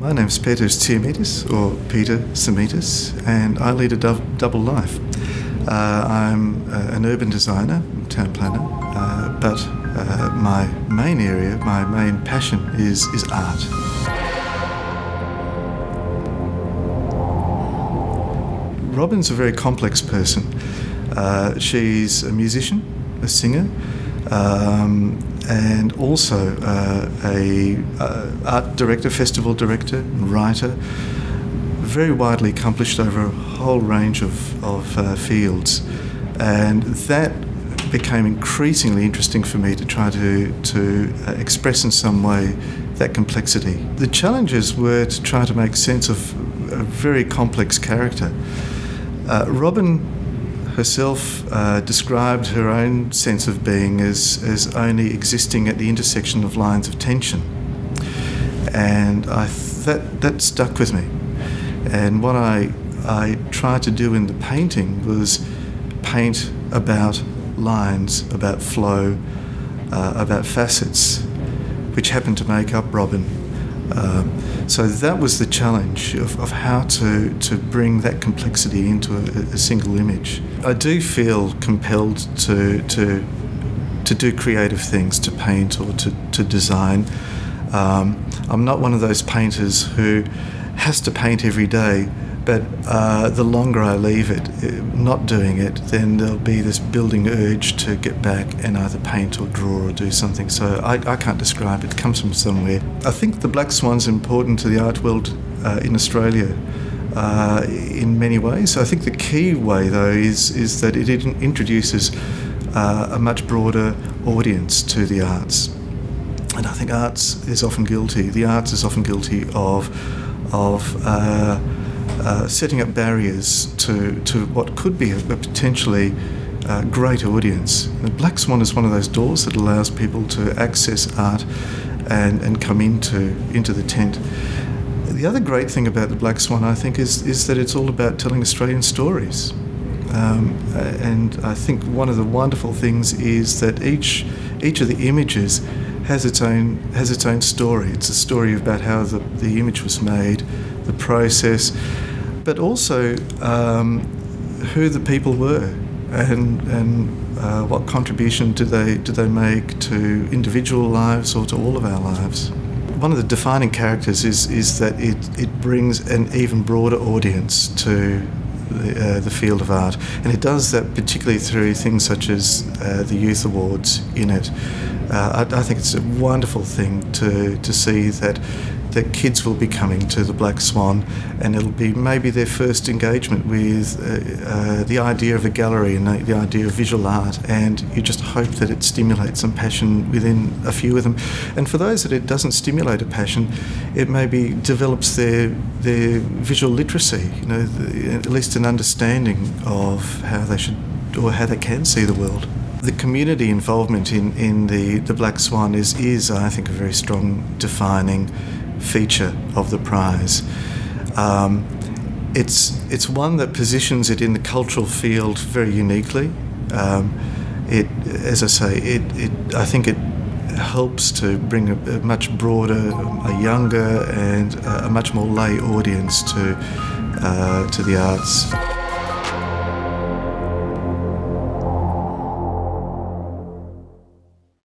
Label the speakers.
Speaker 1: My name's Peteris Ciemitis, or Peter Ciemitis, and I lead a double life. I'm an urban designer, town planner, but my main area, my main passion is art. Robin's a very complex person. She's a musician, a singer, and also a art director, festival director, writer, very widely accomplished over a whole range of fields, and that became increasingly interesting for me to try to express in some way that complexity. The challenges were to try to make sense of a very complex character. Robin herself described her own sense of being as only existing at the intersection of lines of tension, and that stuck with me. And what I tried to do in the painting was paint about lines, about flow, about facets, which happened to make up Robin. So that was the challenge of how to bring that complexity into a single image. I do feel compelled to do creative things, to paint or to design. I'm not one of those painters who has to paint every day, but the longer I leave it, not doing it, then there'll be this building urge to get back and either paint or draw or do something. So I can't describe it. It comes from somewhere. I think the Black Swan's important to the art world in Australia in many ways. I think the key way, though, is that it introduces a much broader audience to the arts. And I think the arts is often guilty of setting up barriers to what could be a potentially great audience. The Black Swan is one of those doors that allows people to access art and come into the tent. The other great thing about the Black Swan, I think, is that it's all about telling Australian stories. And I think one of the wonderful things is that each of the images has its own story. It's a story about how the image was made, the process, but also who the people were and what contribution did they make to individual lives or to all of our lives. One of the defining characters is that it brings an even broader audience to the field of art, and it does that particularly through things such as the Youth Awards in it. I think it's a wonderful thing to see that kids will be coming to the Black Swan, and it'll be maybe their first engagement with the idea of a gallery and the idea of visual art, and you just hope that it stimulates some passion within a few of them. And for those that it doesn't stimulate a passion, it maybe develops their visual literacy, at least an understanding of how they should or how they can see the world. The community involvement in the Black Swan is I think a very strong defining feature of the prize. It's one that positions it in the cultural field very uniquely. As I say, I think it helps to bring a much broader, a younger, and a much more lay audience to the arts.